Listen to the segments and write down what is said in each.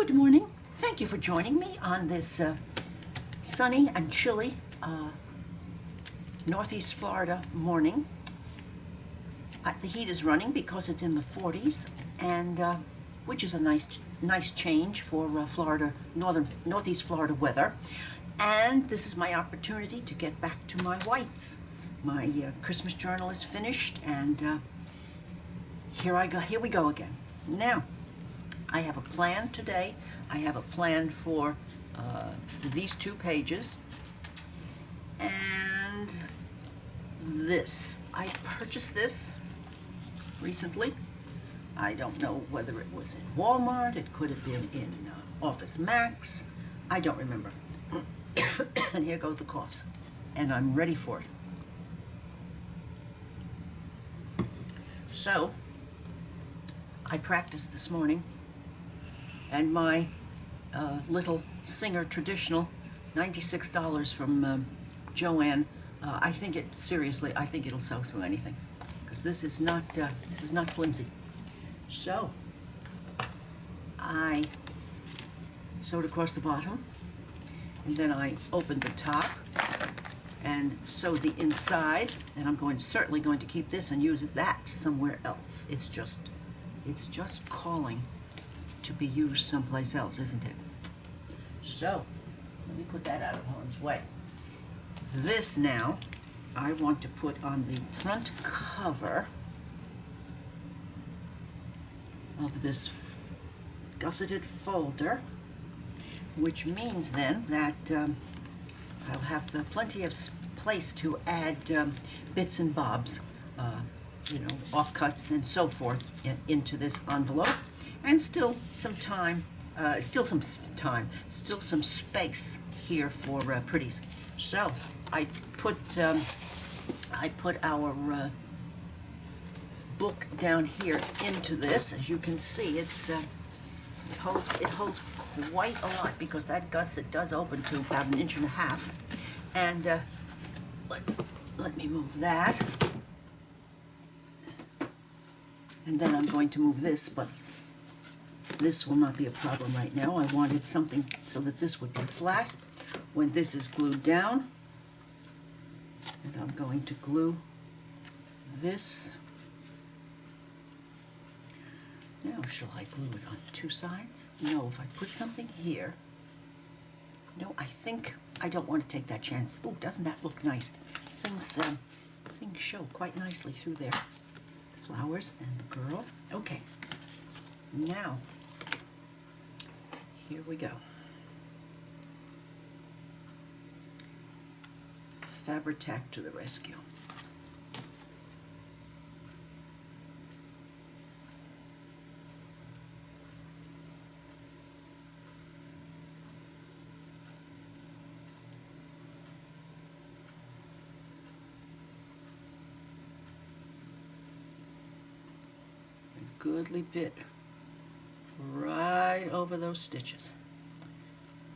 Good morning. Thank you for joining me on this sunny and chilly Northeast Florida morning. The heat is running because it's in the 40s, and which is a nice change for Northeast Florida weather. And this is my opportunity to get back to my whites. My Christmas journal is finished, and here we go again. Now, I have a plan today. I have a plan for these 2 pages, and this. I purchased this recently. I don't know whether it was in Walmart, it could have been in Office Max, I don't remember. And here go the coughs, and I'm ready for it. So, I practiced this morning, and my little Singer traditional, $96 from Joanne. I think it'll sew through anything, because this is not flimsy. So I sewed across the bottom, and then I opened the top and sewed the inside, and I'm certainly going to keep this and use that somewhere else. It's just calling to be used someplace else, isn't it? So let me put that out of harm's way. This now I want to put on the front cover of this gusseted folder, which means then that I'll have plenty of place to add bits and bobs, offcuts and so forth into this envelope, and still some space here for pretties. So I put our book down here into this. As you can see, it holds quite a lot, because that gusset does open to about 1.5 inches. And let me move that, and then I'm going to move this, but this will not be a problem right now. I wanted something so that this would be flat when this is glued down, and I'm going to glue this. Now, shall I glue it on 2 sides? No, if I put something here. No, I don't want to take that chance. Oh, doesn't that look nice? Things show quite nicely through there. The flowers and the girl. Okay, now, here we go. Fabri-Tac to the rescue. A goodly bit right over those stitches.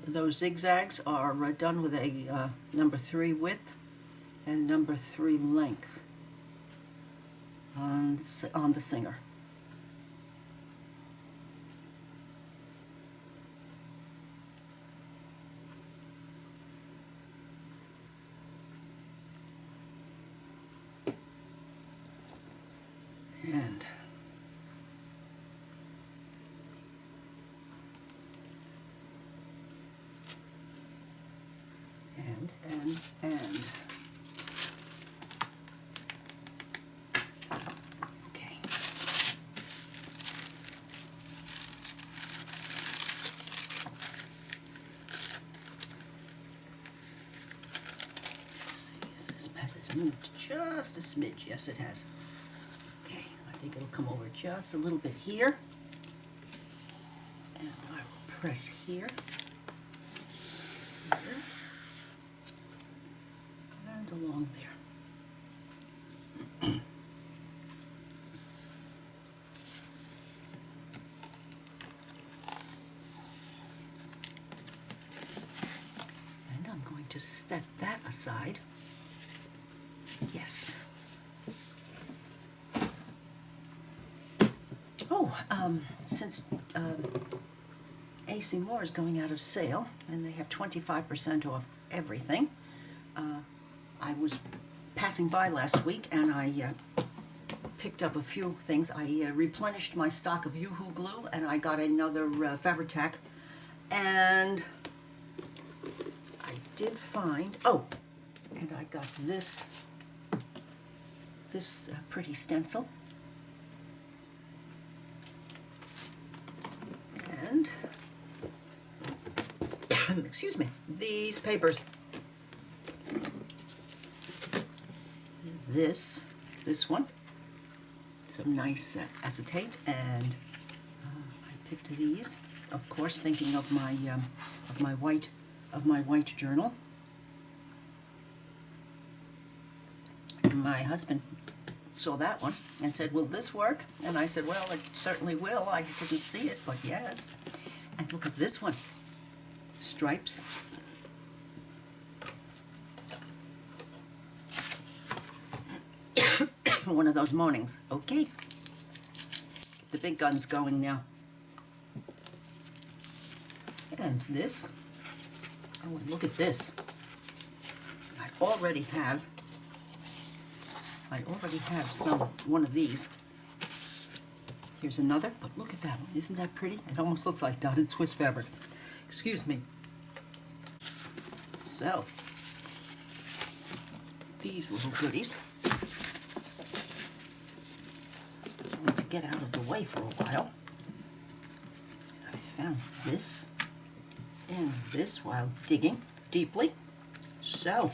Those zigzags are done with a number 3 width and number 3 length on the Singer. And okay. Let's see, has this moved just a smidge? Yes, it has. Okay, I think it'll come over just a little bit here, and I will press here. And along there. And I'm going to set that aside. Yes. Oh, since AC Moore is going out of sale, and they have 25% off everything. I was passing by last week, and I picked up a few things. I replenished my stock of Yoo-Hoo glue, and I got another Fabri-Tac, and I did find, oh, and I got this pretty stencil, and excuse me, these papers. This one, some nice acetate, and I picked these, of course, thinking of my white journal. My husband saw that one and said, "Will this work?" And I said, "Well, it certainly will. I didn't see it, but yes." And look at this one, stripes. One of those mornings. Okay, the big gun's going now. And this, oh, and look at this. I already have one of these. Here's another, but look at that one. Isn't that pretty? It almost looks like dotted Swiss fabric. Excuse me. So, these little goodies. I want to get out of the way for a while. I found this and this while digging deeply. So,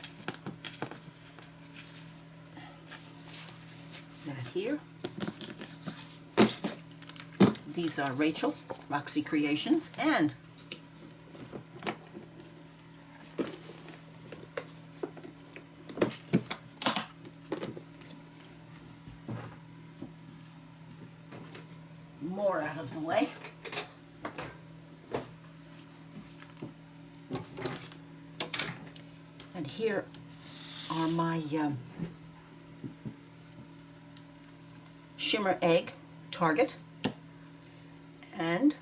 that here. These are Rachel, Roxy Creations, and more out of the way. And here are my Shimmer Egg Target and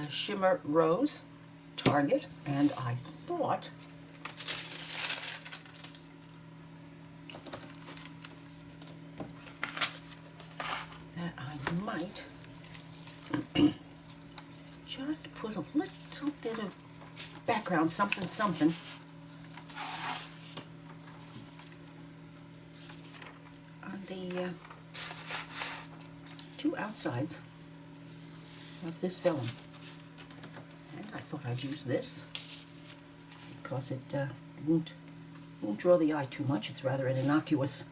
Shimmer Rose Target, and I thought that I might just put a little bit of background, something on the two outsides of this vellum. And I thought I'd use this because it won't draw the eye too much. It's rather an innocuous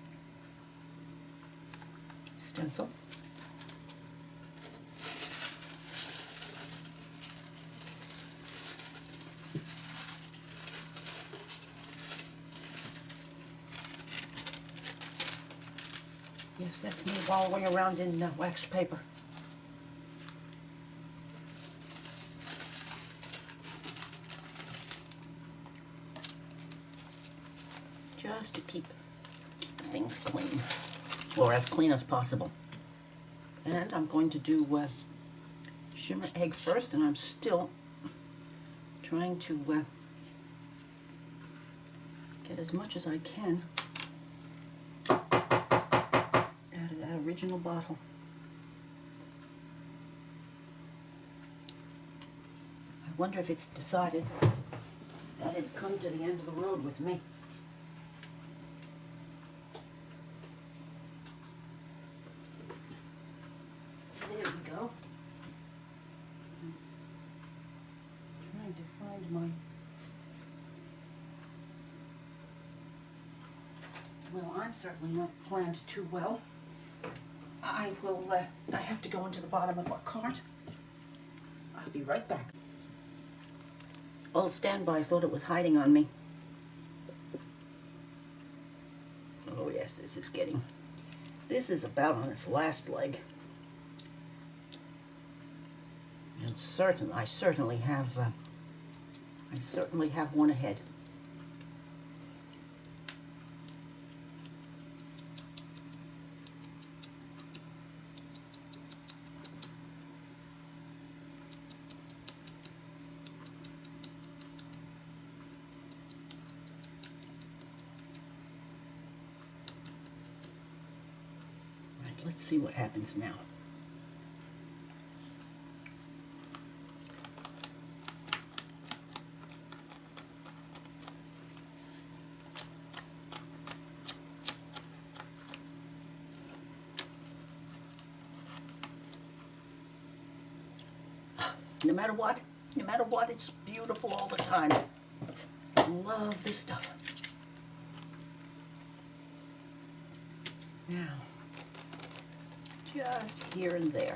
stencil. Yes, that's me wallowing around in waxed paper. Just to keep things clean, or as clean as possible. And I'm going to do Shimmer Egg first, and I'm still trying to get as much as I can out of that original bottle. I wonder if it's decided that it's come to the end of the road with me. There we go. I'm trying to find my... Well, I'm certainly not planned too well. I have to go into the bottom of our cart. I'll be right back. Old standby thought it was hiding on me. Oh yes, this is about on its last leg. And I certainly have one ahead. let's see what happens now. No matter what, it's beautiful all the time. Love this stuff. Now, just here and there.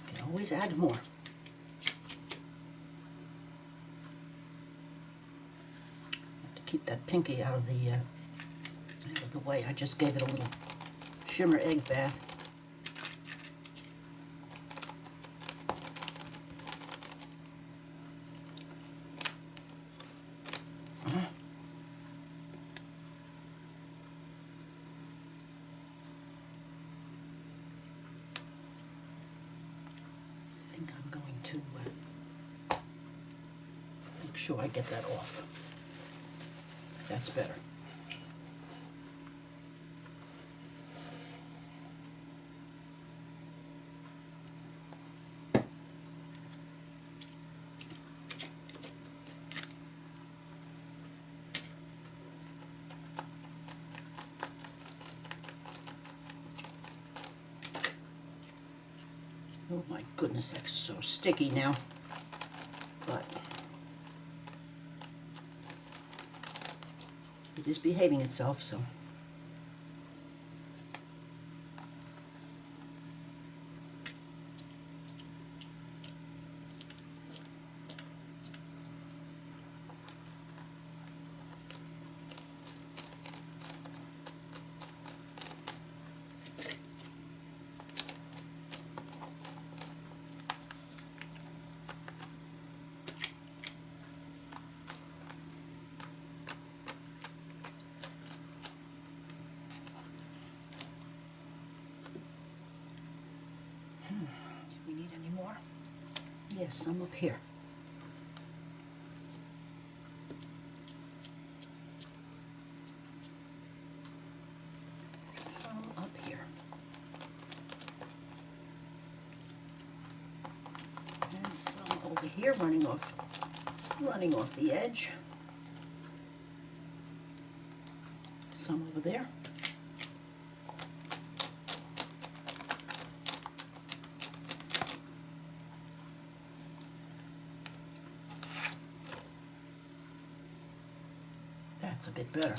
Can always add more. Have to keep that pinky out of the way. I just gave it a little shimmer egg bath. I think I'm going to make sure I get that off. That's better. Oh my goodness, that's so sticky now. But it is behaving itself, so. Do we need any more? Yes, some up here. Some up here. And some over here running off the edge. Some over there. That's a bit better.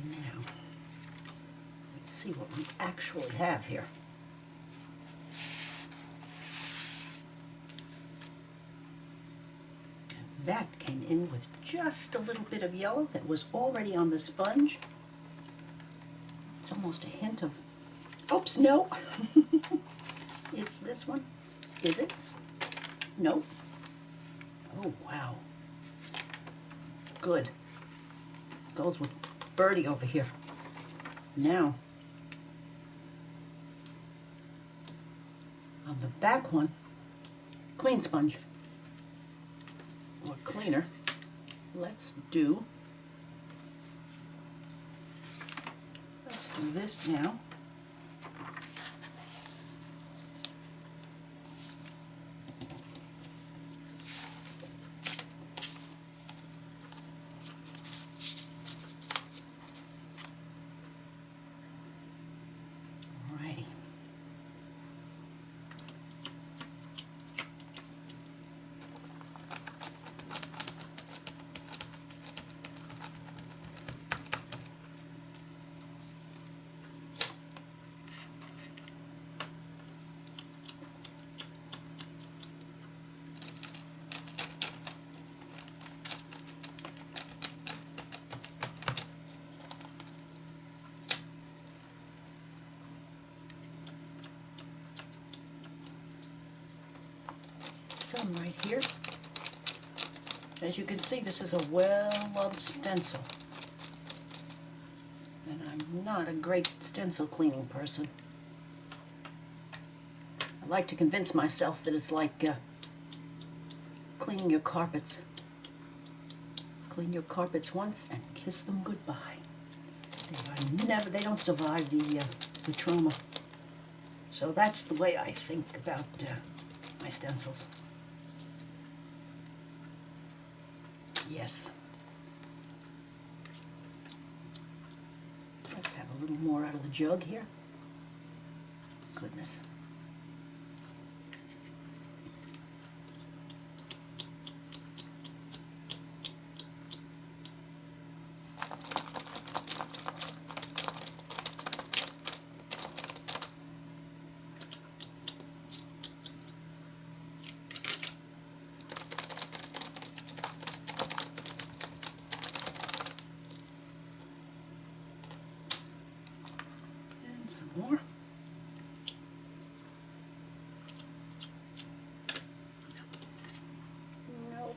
Now, let's see what we actually have here. That came in with just a little bit of yellow that was already on the sponge. It's almost a hint of, oops, no. It's this one, is it? Nope. Oh, wow. Good. Goes with Birdie over here. Now, on the back one, clean sponge. Or cleaner. Let's do this now. Alrighty. Some right here. As you can see, this is a well-loved stencil. And I'm not a great stencil cleaning person. I like to convince myself that it's like cleaning your carpets. Clean your carpets once and kiss them goodbye. They don't survive the trauma. So that's the way I think about my stencils. Yes. Let's have a little more out of the jug here. Goodness. Some more. Nope.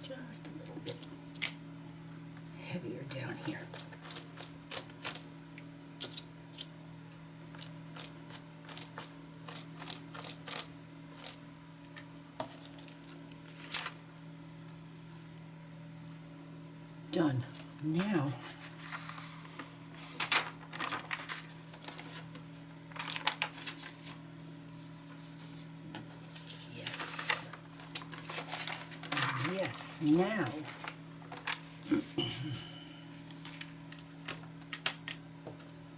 Just a little bit heavier down here. Done. Now, yes. Yes, now.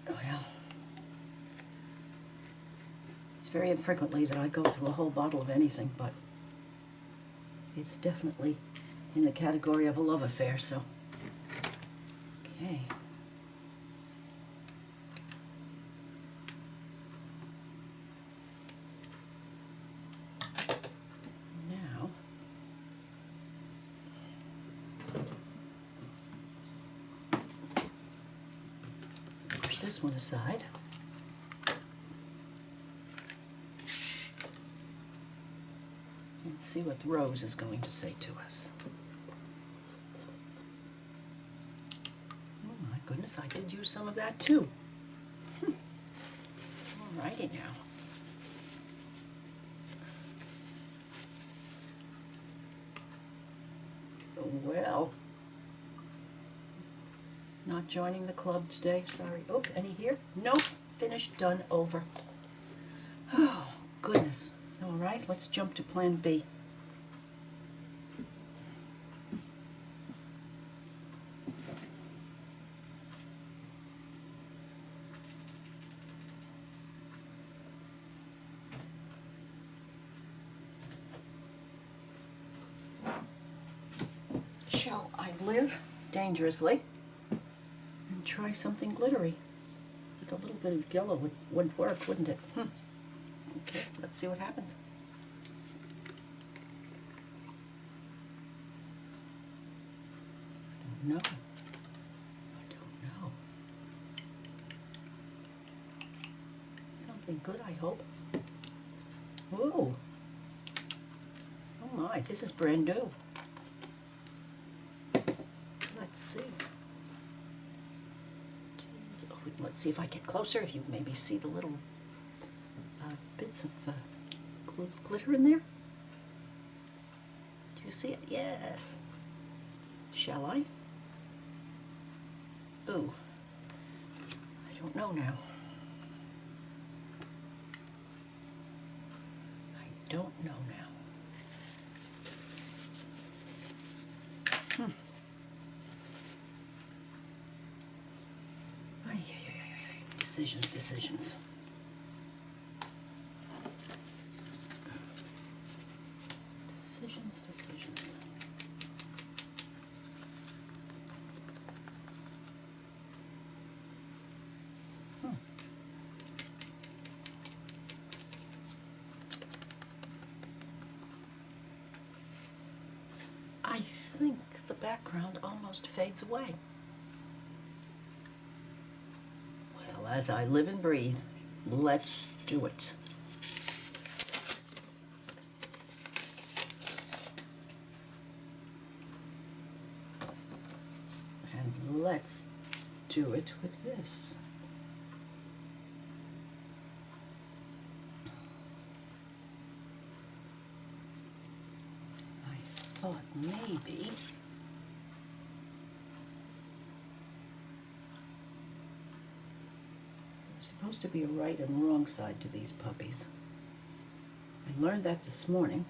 Well, it's very infrequently that I go through a whole bottle of anything, but it's definitely in the category of a love affair, so. Okay. Now, push this one aside. And see what the rose is going to say to us. Oh my goodness, I did use some of that too. Alrighty now. Well, not joining the club today, sorry. Oh, any here? Nope, finished, done, over. Oh, goodness. All right, let's jump to plan B. Shall I live dangerously and try something glittery? With a little bit of yellow would work, wouldn't it? Okay, let's see what happens. I don't know. I don't know. Something good, I hope. Whoa. Oh my, this is brand new. Let's see. Let's see if I get closer, if you maybe see the little bits of glitter in there. Do you see it? Yes. Shall I? Ooh. I don't know now. I don't know now. Decisions. background almost fades away. Well, as I live and breathe, let's do it. And let's do it with this. I thought maybe there's supposed to be a right and wrong side to these puppies. I learned that this morning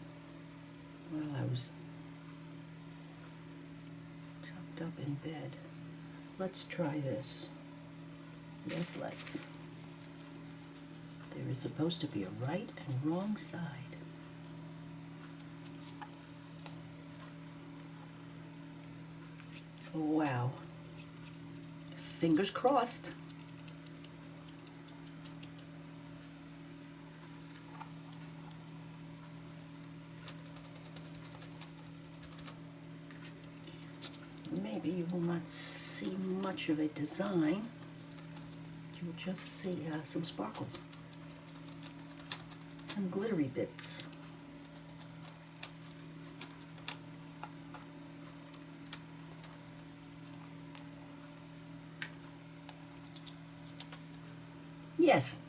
while I was tucked up in bed. Let's try this. Yes, let's. There is supposed to be a right and wrong side. Wow. Fingers crossed. Maybe you will not see much of a design. You'll just see some sparkles, some glittery bits. Yes,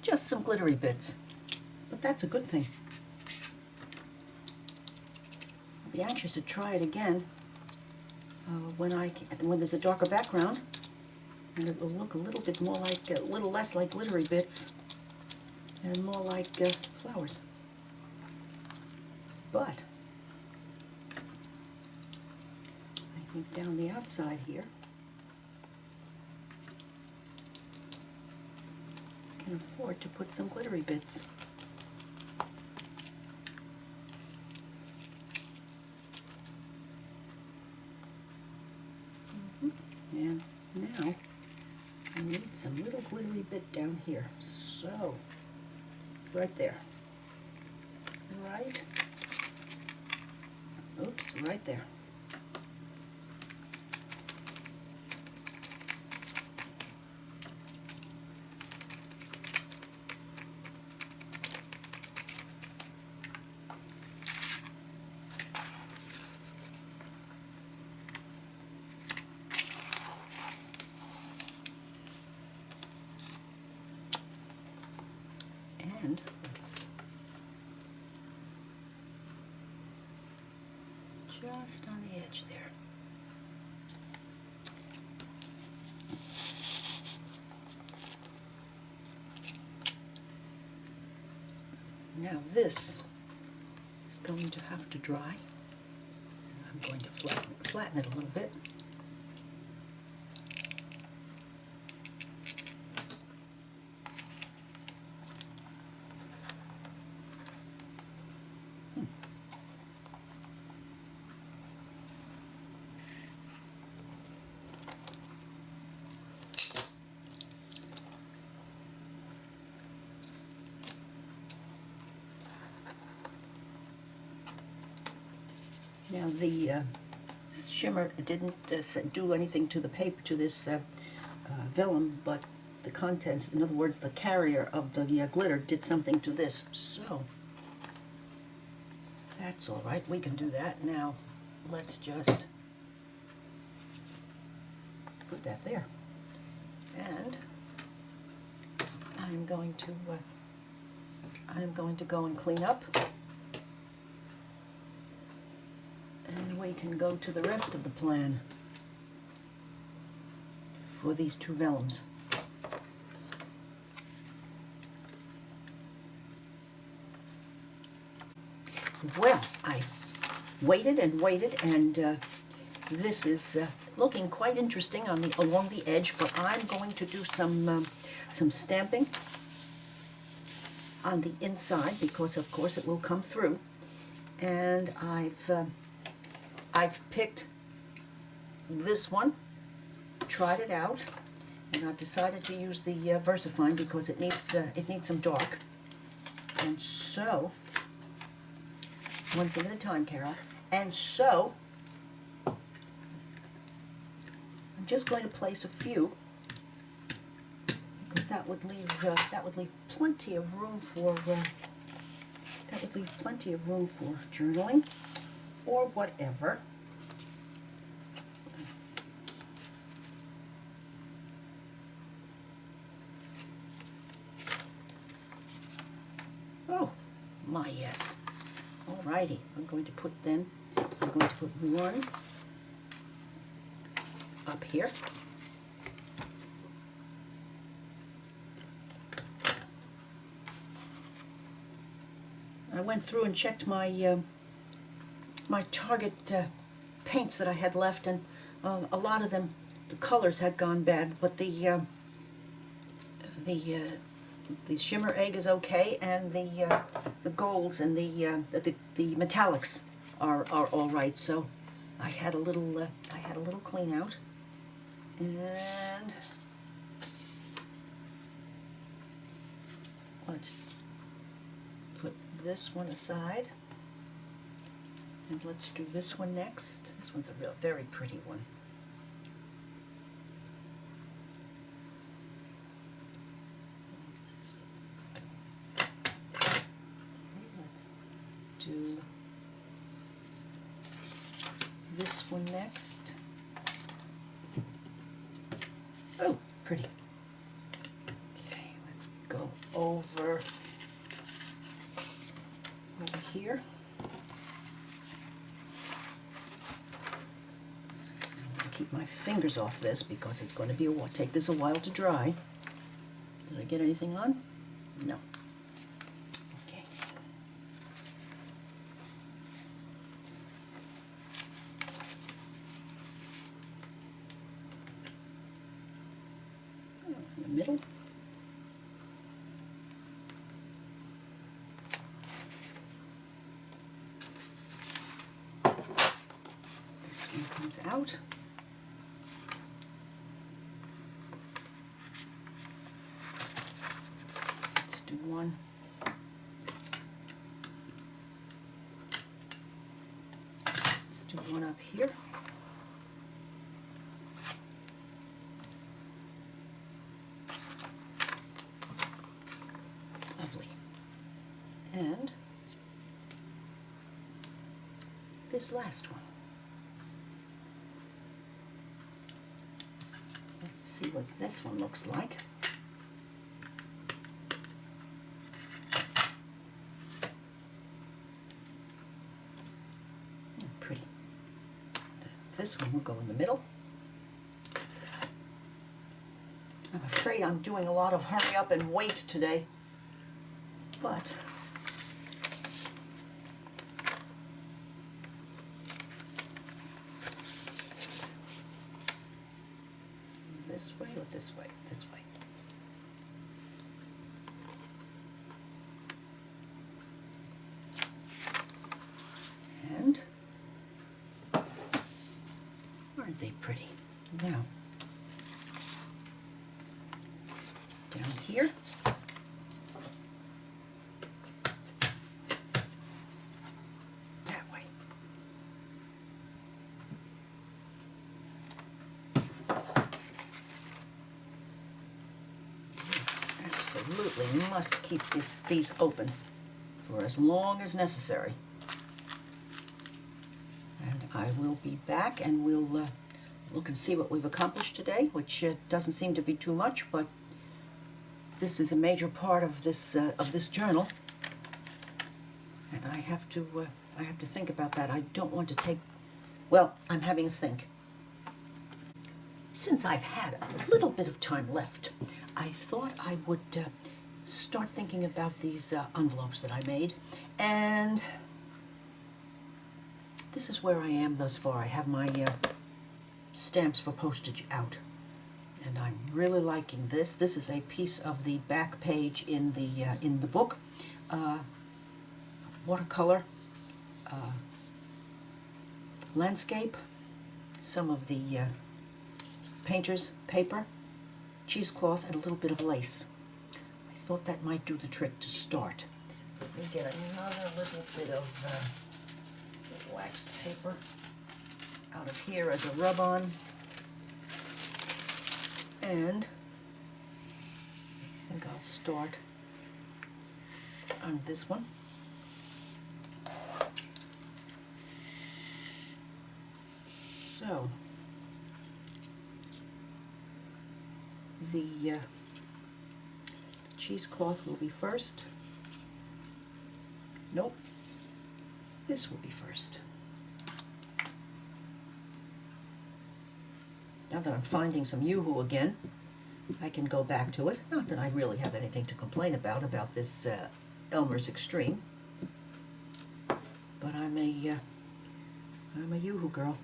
just some glittery bits, but that's a good thing. I'll be anxious to try it again when there's a darker background, and it will look a little bit more like, a little less like glittery bits, and more like flowers. But I think down the outside here, I can afford to put some glittery bits. And now I need some little glittery bit down here. So, right there. Right. Oops, right there. And let's just on the edge there. Now this is going to have to dry. I'm going to flatten it a little bit. Now the shimmer didn't do anything to the paper, to this vellum, but the contents, in other words, the carrier of the glitter did something to this. So that's all right. We can do that. Now let's just put that there, and I'm going to go and clean up. And we can go to the rest of the plan for these two vellums. Well, I waited and waited, and this is looking quite interesting on along the edge. But I'm going to do some stamping on the inside because, of course, it will come through. And I've picked this one, tried it out, and I've decided to use the VersaFine because it needs some dark. And so, one thing at a time, Carol. And so, I'm just going to place a few, because that would leave plenty of room for journaling or whatever. Oh, my yes. Alrighty, I'm going to put one up here. I went through and checked my my Target paints that I had left, and a lot of them, the colors had gone bad, but the shimmer egg is okay, and the golds and the metallics are all right. So I had a little clean out, and let's put this one aside, and let's do this one next. This one's a very pretty one. Let's do this one next. Oh, pretty. Okay, let's go over here. I'm going to keep my fingers off this because it's going to take this a while to dry. Did I get anything on? No. Okay. In the middle. This one comes out. Let's do one. Let's do one up here. Lovely. And this last one. Let's see what this one looks like. Pretty. This one will go in the middle. I'm afraid I'm doing a lot of hurry up and wait today, but this way or this way? This way. And aren't they pretty? Now, down here, that way. Absolutely must keep these open for as long as necessary. And I will be back, and we'll look and see what we've accomplished today, which doesn't seem to be too much, but this is a major part of this journal, and I have to think about that. I don't want to take. Well, I'm having a think. Since I've had a little bit of time left, I thought I would start thinking about these envelopes that I made, and this is where I am thus far. I have my stamps for postage out, and I'm really liking this. This is a piece of the back page in the book, watercolor, landscape, some of the painter's paper, cheesecloth, and a little bit of lace. I thought that might do the trick to start. Let me get another little bit of waxed paper out of here as a rub-on. And I think I'll start on this one. So the cheesecloth will be first. Nope, this will be first. Now that I'm finding some Yoo-hoo again, I can go back to it. Not that I really have anything to complain about this Elmer's Extreme, but I'm a Yoo-hoo girl.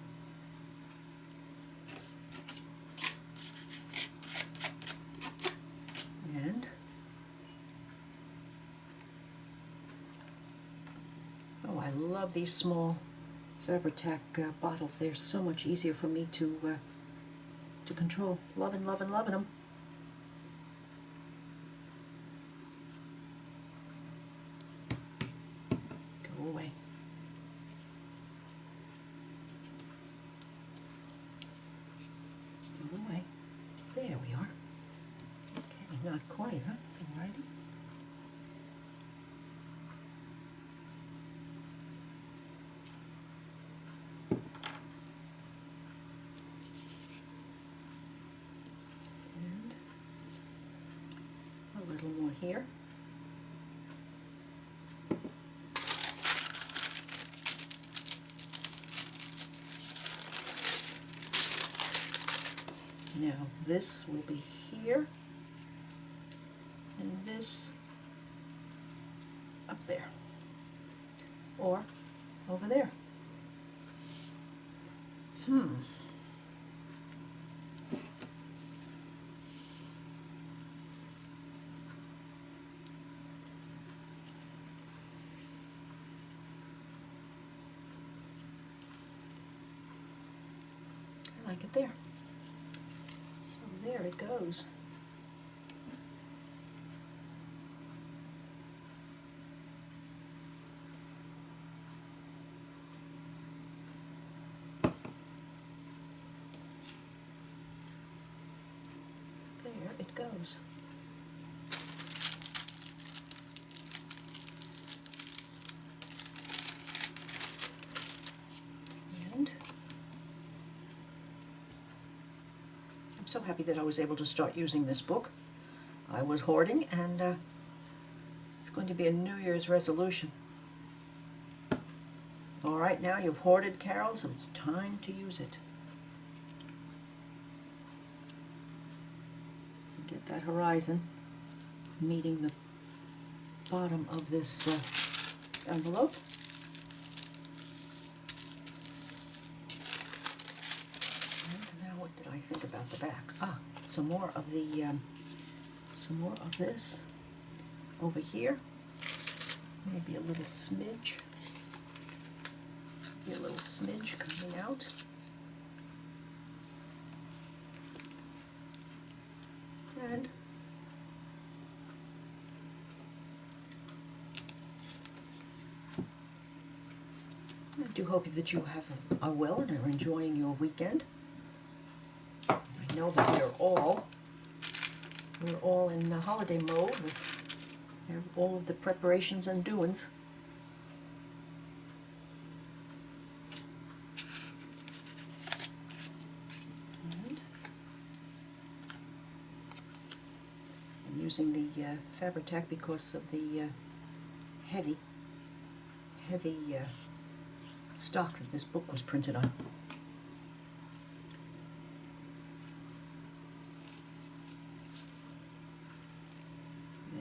And oh, I love these small Fabri-Tac bottles. They're so much easier for me to control. Loving them. Go away. Go away. There we are. Okay, not quite, huh? Alrighty. A little more here. Now this will be here, and this up there, or over there. I like it there. So there it goes. There it goes. And I'm so happy that I was able to start using this book. I was hoarding, and it's going to be a New Year's resolution. All right, now you've hoarded, Carol, so it's time to use it. Get that horizon meeting the bottom of this envelope. And now what did I think about the back? Ah, some more of this over here. Maybe a little smidge. Maybe a little smidge coming out. And I do hope that you are well and are enjoying your weekend. I know that we're all in holiday mode with all of the preparations and doings. And I'm using the Fabri-Tac because of the heavy stock that this book was printed on.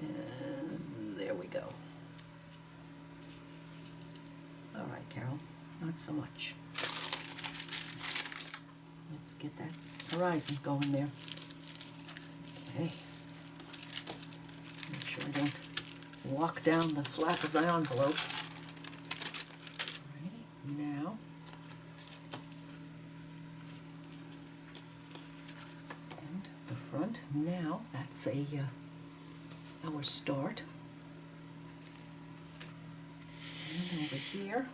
And there we go. All right, Carol, not so much. Let's get that horizon going there. Okay. Make sure I don't lock down the flap of the envelope. Now, and the front. Now that's our start. And over here,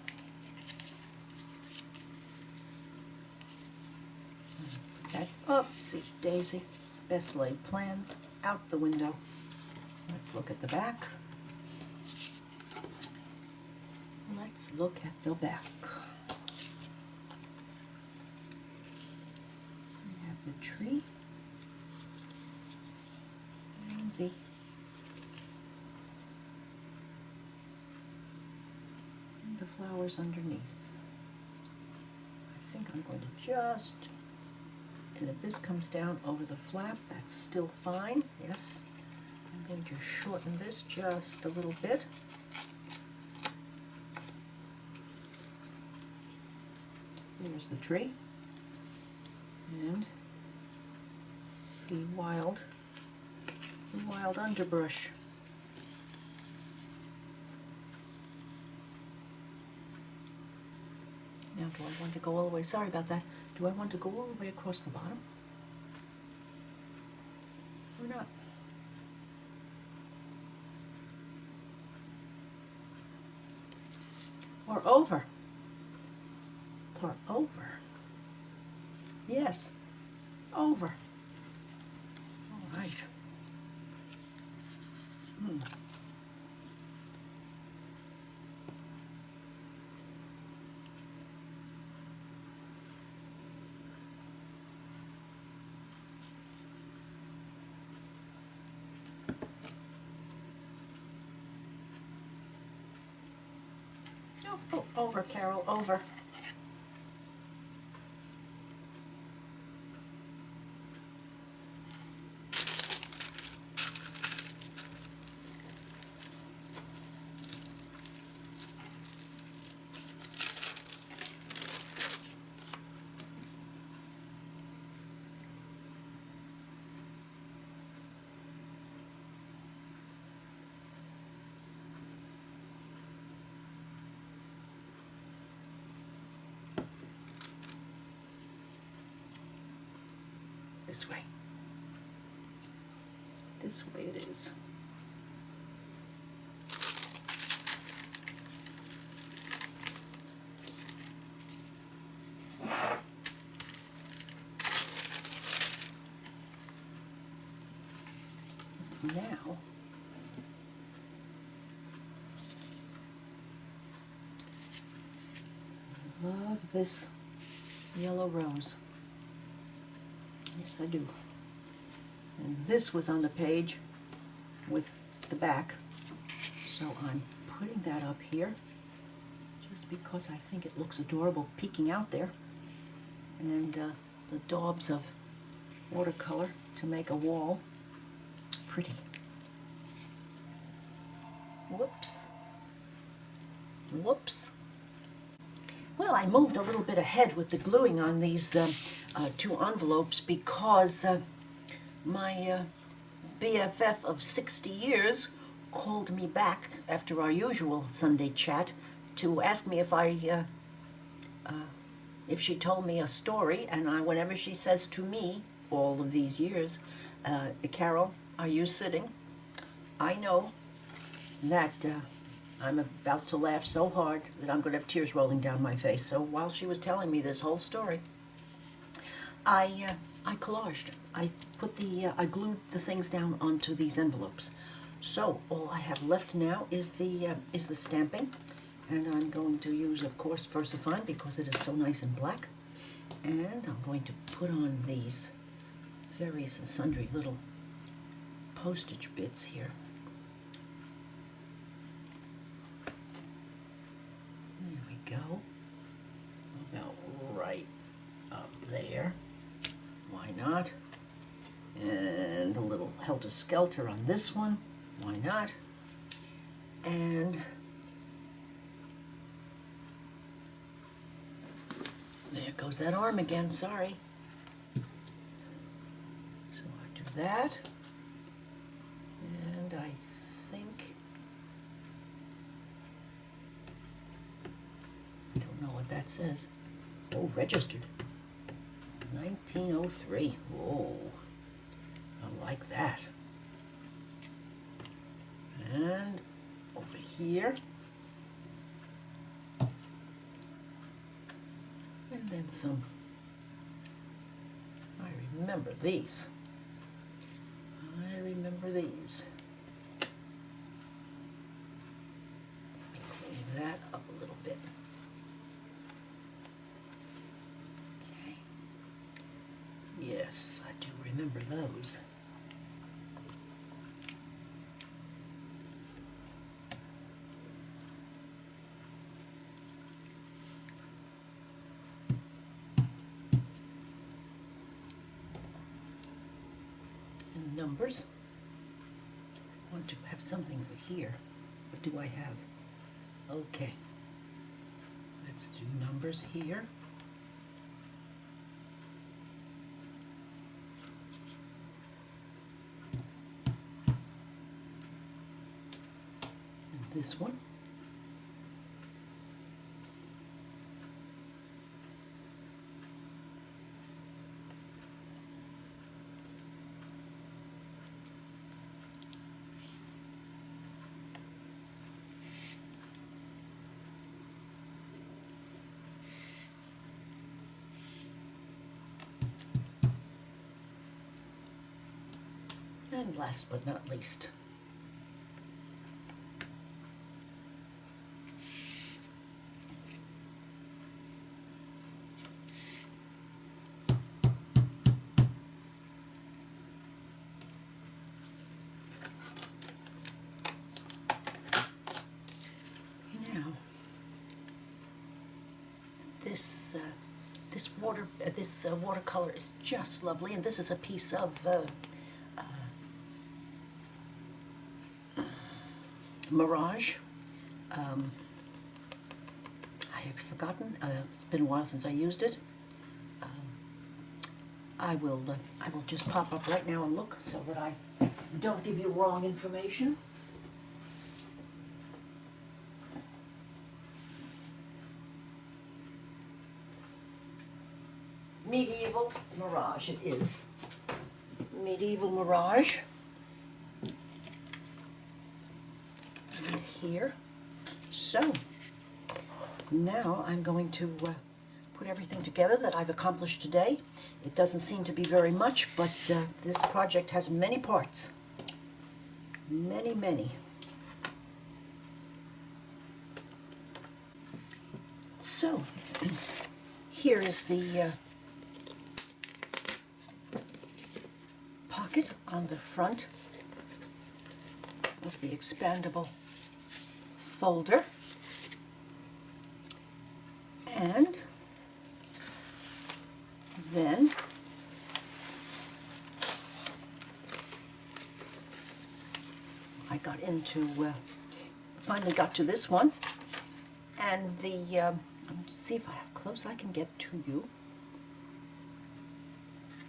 that oopsie daisy. best laid plans out the window. Let's look at the back. Let's look at the back. We have the tree and the flowers underneath. I think I'm going to just, and if this comes down over the flap, that's still fine. Yes, I'm going to shorten this just a little bit. There's the tree and the wild underbrush. Now, do I want to go all the way? Sorry about that. Do I want to go all the way across the bottom? Or not? Or over? Or over? Yes, over. All right. Oh, over, Carol, over. This way. This way it is. Now, I love this yellow rose. Yes, I do. And this was on the page with the back, so I'm putting that up here just because I think it looks adorable peeking out there. And the daubs of watercolor to make a wall. Pretty. Whoops. Whoops. Well, I moved a little bit ahead with the gluing on these two envelopes because my BFF of 60 years called me back after our usual Sunday chat to ask me if she told me a story, and whenever she says to me, all of these years, Carol, are you sitting? I know that I'm about to laugh so hard that I'm going to have tears rolling down my face. So while she was telling me this whole story, I collaged. I glued the things down onto these envelopes. So all I have left now is the stamping, and I'm going to use, of course, VersaFine because it is so nice and black. And I'm going to put on these various and sundry little postage bits here. There we go. About right up there. Why not? And a little helter-skelter on this one. Why not? And there goes that arm again, sorry. So I do that. And I think, I don't know what that says. Oh, registered. 1903. Whoa. I like that. And over here. And then some. I remember these. these. Let me clean that up a little bit. Okay. Yes, I do remember those. Numbers. I want to have something for here. What do I have? Okay. Let's do numbers here. And this one. And last but not least, now this watercolor is just lovely, and this is a piece of Mirage. I have forgotten. It's been a while since I used it. I will just pop up right now and look so that I don't give you wrong information. Medieval Mirage it is. Medieval Mirage. And here. So, now I'm going to put everything together that I've accomplished today. It doesn't seem to be very much, but this project has many parts. Many, many. So, here is the pocket on the front of the expandable folder. And then I got into, finally got to this one, and the, let's see if how close I can get to you.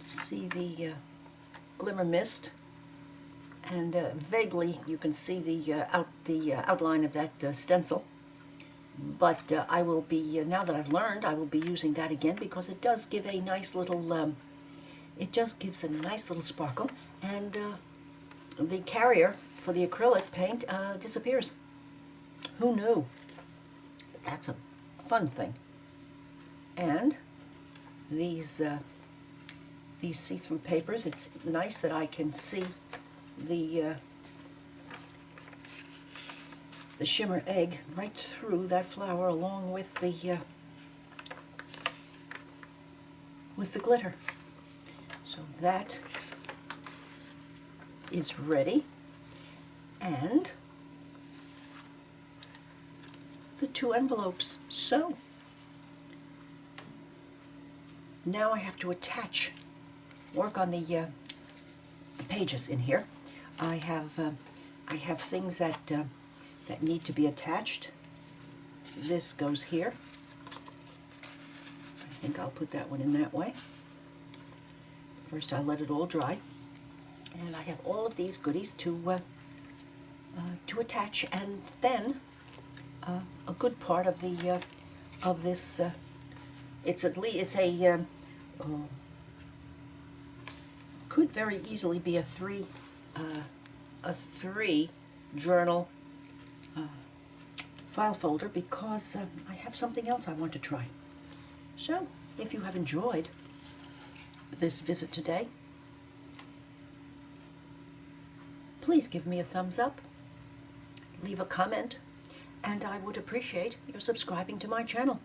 See the glimmer mist, and vaguely you can see the outline of that stencil. But I will be, now that I've learned, I will be using that again because it does give a nice little, it just gives a nice little sparkle, and the carrier for the acrylic paint disappears. Who knew? That's a fun thing. And these see-through papers, it's nice that I can see the shimmer egg right through that flower along with the glitter. So that is ready, and the 2 envelopes. So now I have to work on the pages in here. I have things that that need to be attached. This goes here. I think I'll put that one in that way. First I'll let it all dry. And I have all of these goodies to attach, and then a good part of the of this it's a could very easily be a three journal file folder, because I have something else I want to try. So, if you have enjoyed this visit today, please give me a thumbs up, leave a comment, and I would appreciate your subscribing to my channel.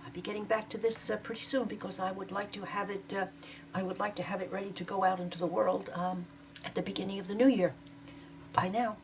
I'll be getting back to this pretty soon because I would like to have it. I would like to have it ready to go out into the world at the beginning of the new year. Bye now.